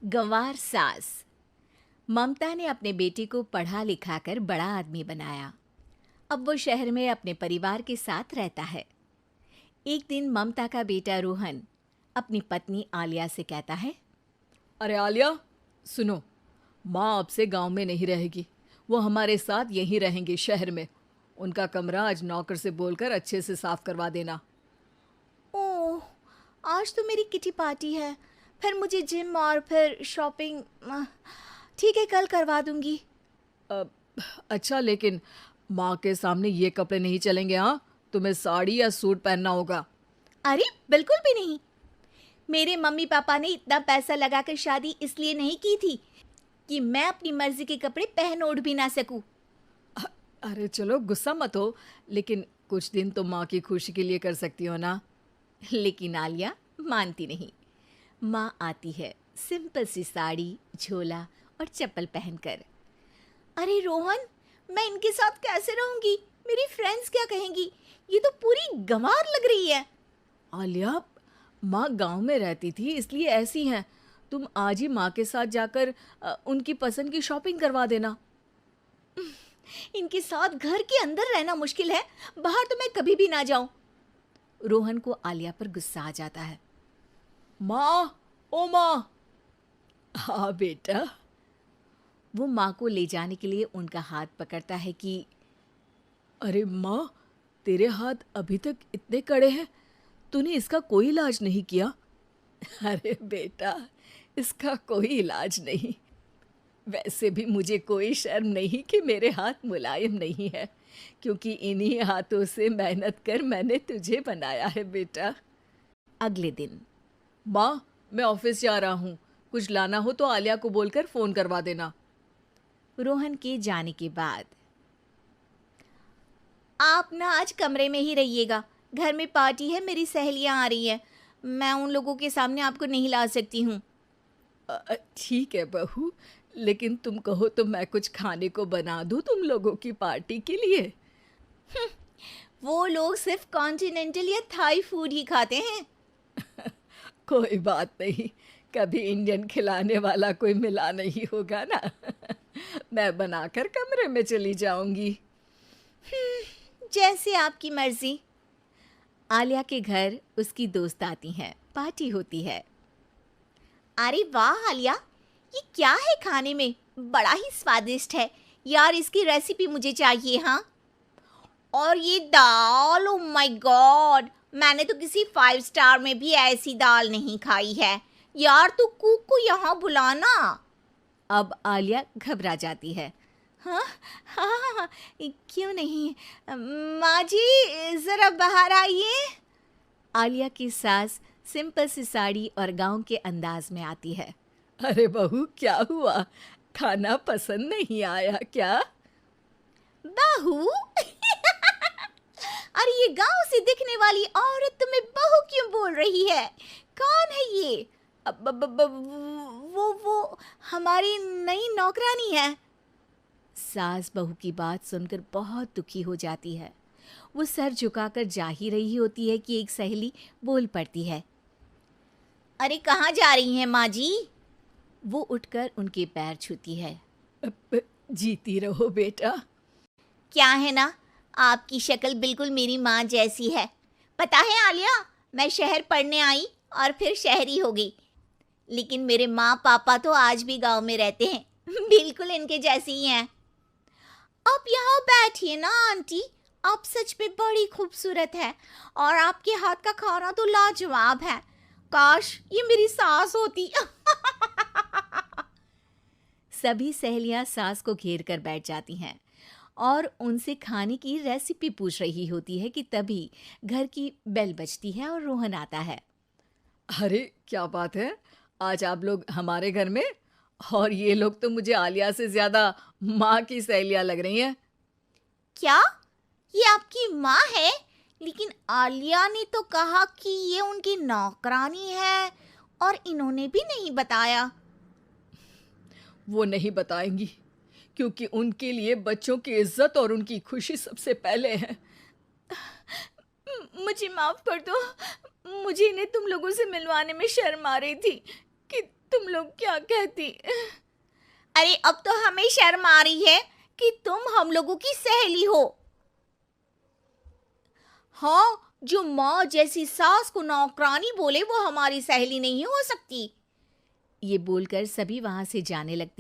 गंवार सास। ममता ने अपने बेटे को पढ़ा लिखाकर बड़ा आदमी बनाया। अब वो शहर में अपने परिवार के साथ रहता है। एक दिन ममता का बेटा रोहन अपनी पत्नी आलिया से कहता है, अरे आलिया, सुनो, माँ अब से गांव में नहीं रहेगी। वो हमारे साथ यहीं रहेंगे शहर में। उनका कमरा आज नौकर से बोलकर अच्छे से साफ करवा देना। ओह, आज तो मेरी किटी पार्टी है, फिर मुझे जिम और फिर शॉपिंग। ठीक है, कल करवा दूंगी। अ, अच्छा, लेकिन माँ के सामने ये कपड़े नहीं चलेंगे। हाँ, तुम्हें साड़ी या सूट पहनना होगा। अरे बिल्कुल भी नहीं। मेरे मम्मी पापा ने इतना पैसा लगाकर शादी इसलिए नहीं की थी कि मैं अपनी मर्जी के कपड़े पहन ओढ़ भी ना सकूं। अरे चलो, गुस्सा मत हो, लेकिन कुछ दिन तो माँ की खुशी के लिए कर सकती हो ना। लेकिन आलिया मानती नहीं। माँ आती है सिंपल सी साड़ी, झोला और चप्पल पहनकर। अरे रोहन, मैं इनके साथ कैसे रहूंगी? मेरी फ्रेंड्स क्या कहेंगी? ये तो पूरी गंवार लग रही है। आलिया, माँ गांव में रहती थी इसलिए ऐसी हैं। तुम आज ही माँ के साथ जाकर उनकी पसंद की शॉपिंग करवा देना। इनके साथ घर के अंदर रहना मुश्किल है, बाहर तो मैं कभी भी ना जाऊं। रोहन को आलिया पर गुस्सा आ जाता है। माँ, ओ माँ। हाँ बेटा। वो माँ को ले जाने के लिए उनका हाथ पकड़ता है कि अरे माँ, तेरे हाथ अभी तक इतने कड़े हैं, तूने इसका कोई इलाज नहीं किया? अरे बेटा, इसका कोई इलाज नहीं। वैसे भी मुझे कोई शर्म नहीं कि मेरे हाथ मुलायम नहीं है, क्योंकि इन्हीं हाथों से मेहनत कर मैंने तुझे बनाया है बेटा। अगले दिन। माँ, मैं ऑफिस जा रहा हूँ। कुछ लाना हो तो आलिया को बोलकर फ़ोन करवा देना। रोहन के जाने के बाद, आप ना आज कमरे में ही रहिएगा, घर में पार्टी है, मेरी सहेलियां आ रही हैं, मैं उन लोगों के सामने आपको नहीं ला सकती हूँ। ठीक है बहू, लेकिन तुम कहो तो मैं कुछ खाने को बना दूँ तुम लोगों की पार्टी के लिए। वो लोग सिर्फ कॉन्टिनेंटल या थाई फूड ही खाते हैं। कोई बात नहीं, कभी इंडियन खिलाने वाला कोई मिला नहीं होगा ना। मैं बनाकर कमरे में चली जाऊंगी। जैसे आपकी मर्जी। आलिया के घर उसकी दोस्त आती हैं, पार्टी होती है। अरे वाह आलिया, ये क्या है खाने में? बड़ा ही स्वादिष्ट है यार, इसकी रेसिपी मुझे चाहिए। हाँ, और ये दाल, ओ माय गॉड, मैंने तो किसी 5 स्टार में भी ऐसी दाल नहीं खाई है यार। तू कुक को यहाँ बुलाना। अब आलिया घबरा जाती है। हाँ हाँ हाँ हाँ, क्यों नहीं। माँ जी ज़रा बाहर आइए। आलिया की सास सिंपल सी साड़ी और गांव के अंदाज में आती है। अरे बहू, क्या हुआ? खाना पसंद नहीं आया क्या? बहू? अरे ये गांव से दिखने वाली औरत तुम्हें बहू क्यों बोल रही है? कौन है ये? वो हमारी नई नौकरानी है। सास बहू की बात सुनकर बहुत दुखी हो जाती है। वो सर झुकाकर जा ही रही होती है कि एक सहेली बोल पड़ती है। अरे कहाँ जा रही हैं माँ जी? वो उठकर उनके पैर छूती है। जीती रहो बेटा। क्या है ना, आपकी शक्ल बिल्कुल मेरी माँ जैसी है। पता है आलिया, मैं शहर पढ़ने आई और फिर शहरी हो गई, लेकिन मेरे माँ पापा तो आज भी गांव में रहते हैं, बिल्कुल इनके जैसी ही हैं। आप यहाँ बैठिए ना आंटी, आप सच में बड़ी खूबसूरत है और आपके हाथ का खाना तो लाजवाब है। काश ये मेरी सास होती। सभी सहेलियां सास को घेर कर बैठ जाती हैं और उनसे खाने की रेसिपी पूछ रही होती है कि तभी घर की बेल बजती है और रोहन आता है। अरे क्या बात है, आज आप लोग हमारे घर में? और ये लोग तो मुझे आलिया से ज्यादा माँ की सहेलियाँ लग रही हैं। क्या ये आपकी माँ है? लेकिन आलिया ने तो कहा कि ये उनकी नौकरानी है और इन्होंने भी नहीं बताया। वो नहीं बताएंगी, क्योंकि उनके लिए बच्चों की इज्जत और उनकी खुशी सबसे पहले है। मुझे माफ कर दो, मुझे इन्हें तुम लोगों से मिलवाने में शर्म आ रही थी कि तुम लोग मानो क्या कहती। अरे अब तो हमें शर्म आ रही है कि तुम हम लोगों की सहेली हो। हाँ, जो माँ जैसी सास को नौकरानी बोले वो हमारी सहेली नहीं हो सकती। ये बोलकर सभी वहां से जाने लगती